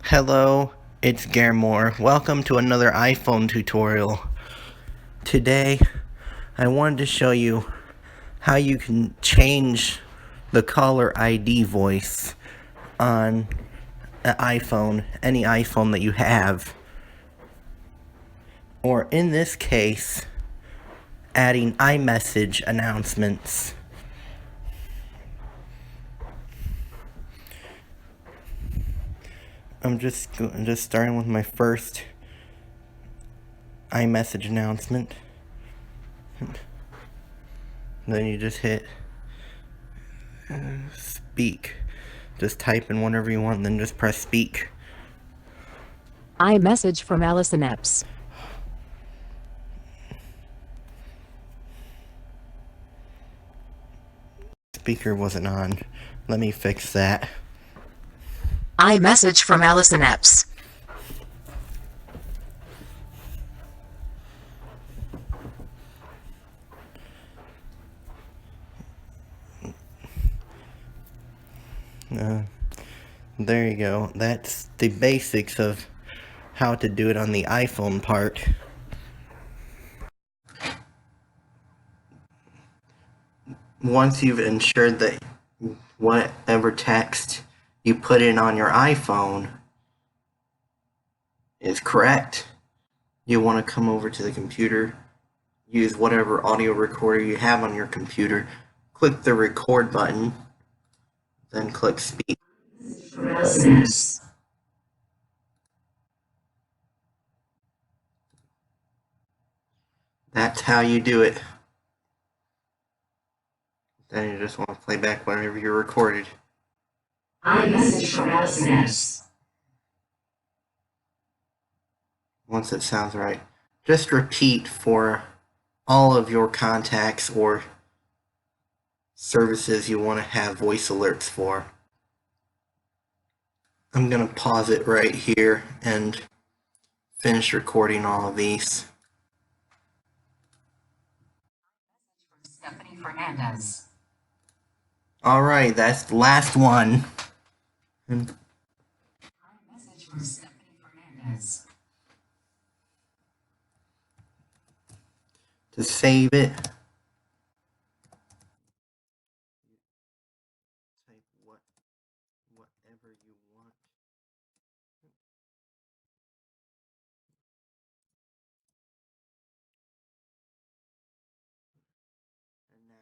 Hello, it's Garemore. Welcome to another iPhone tutorial. Today, I wanted to show you how you can change the caller ID voice on an iPhone, any iPhone that you have. Or in this case, adding iMessage announcements. I'm just starting with my first iMessage announcement. Then you just hit speak. Just type in whatever you want, and then just press speak. iMessage from Allison Epps. Speaker wasn't on. Let me fix that. iMessage from Allison Epps. There you go. That's the basics of how to do it on the iPhone part. Once you've ensured that whatever text you put in on your iPhone is correct, you want to come over to the computer, use whatever audio recorder you have on your computer, click the record button, then click speak. That's how you do it. Then you just want to play back whatever you recorded. iMessage from Allison Epps. Once it sounds right, just repeat for all of your contacts or services you want to have voice alerts for. I'm going to pause it right here and finish recording all of these. Stephanie Fernandez. Alright, that's the last one. And iMessage from Stephanie Fernandez. to save it, type whatever you want. And now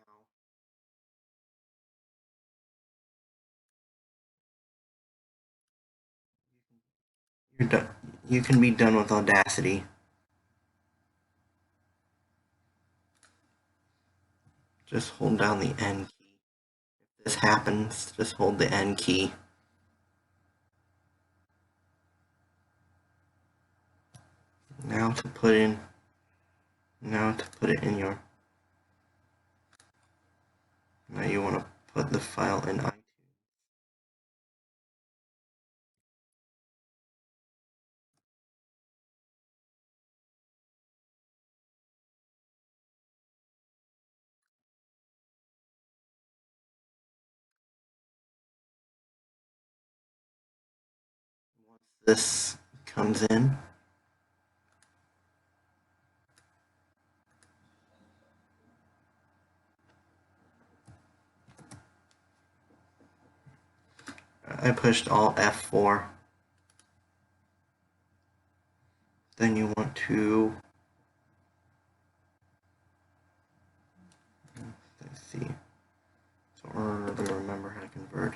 you're done. You can be done with Audacity. Just hold down the N key. If this happens, just hold the N key. Now to put it in your. Now you want to put the file in iTunes. Once this comes in, I pushed Alt F4. Then you want to, let's see, so remember how to convert.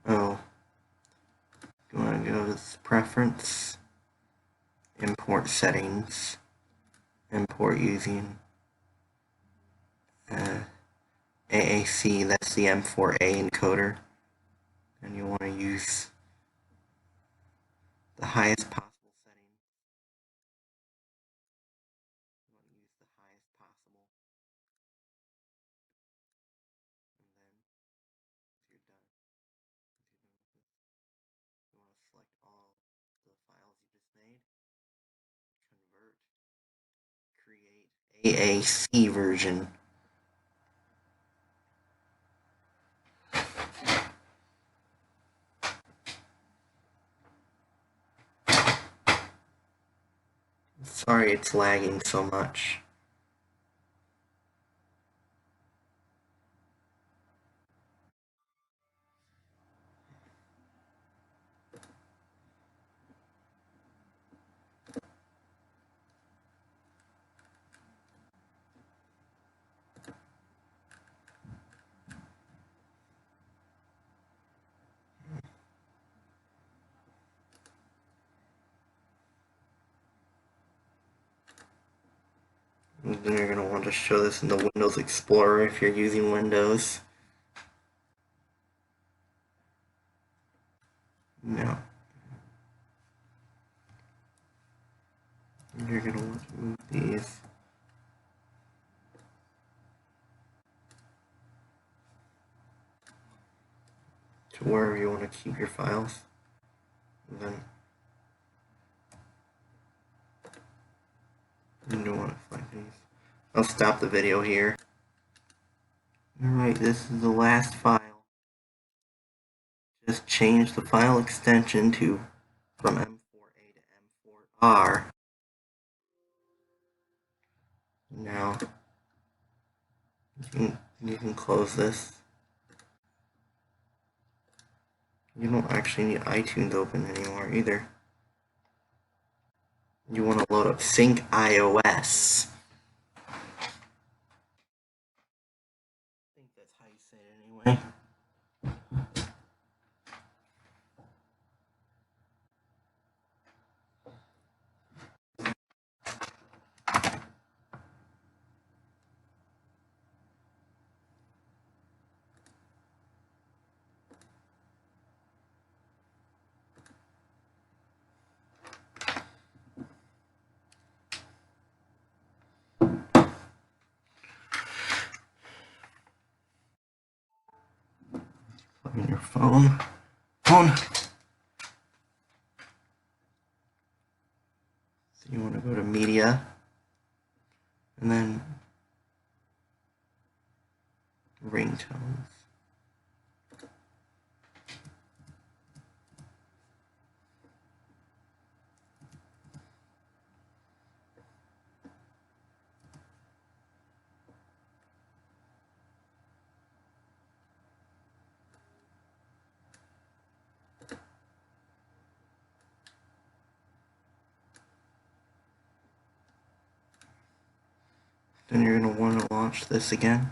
Oh, you want to go to preference, import settings, import using AAC, that's the M4A encoder, and you want to use the highest possible setting. You want to use the highest possible, and then if you're done, you want to select all the files you just made, convert, create AAC version. Sorry it's lagging so much. And then you're going to want to show this in the Windows Explorer if you're using Windows. No. And you're going to want to move these to wherever you want to keep your files. And then you want to find these. I'll stop the video here. Alright, this is the last file. Just change the file extension from M4A to M4R. Now you can close this. You don't actually need iTunes open anymore either. You want to load up Sync iOS. I think that's how you say it anyway. Plug in your phone. So you want to go to Media, and then Ringtones. Then you're going to want to launch this again.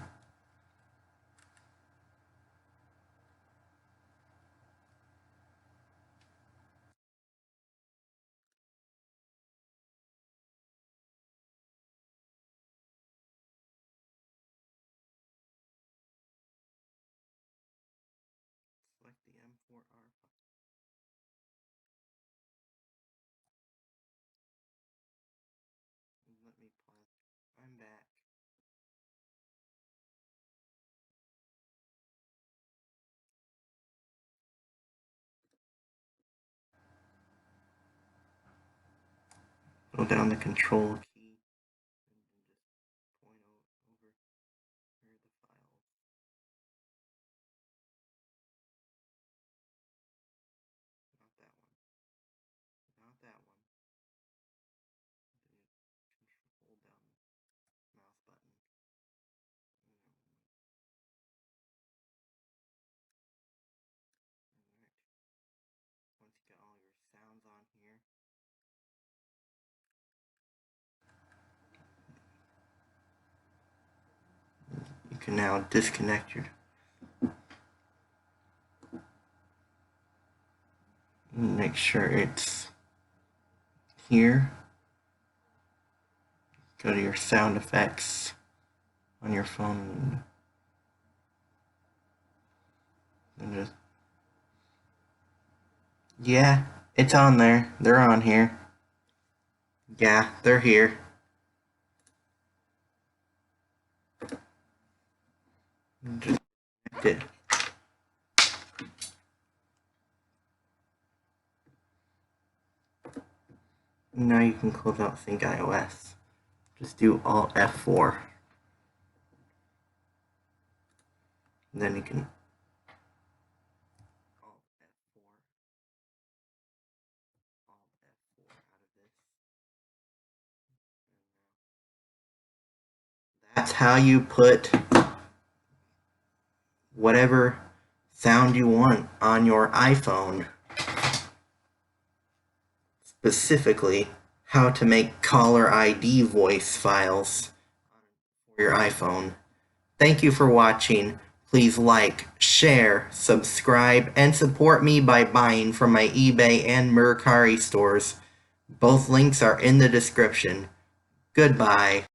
Select the M4R. Let me pause. I'm back. Go down the control key and just point over where the files. Not that one. Not that one. Then you hold down the mouse button. Alright. Once you got all your sounds on here, you can now disconnect your. Make sure it's here. Go to your sound effects on your phone and just. Yeah, it's on there. They're on here. Yeah, they're here. Just connect it. Now you can close out Sync iOS. Just do Alt F4. And then you can Alt F4. Alt F4 out of this. That's how you put whatever sound you want on your iPhone. Specifically, how to make caller ID voice files for your iPhone. Thank you for watching. Please like, share, subscribe, and support me by buying from my eBay and Mercari stores. Both links are in the description. Goodbye.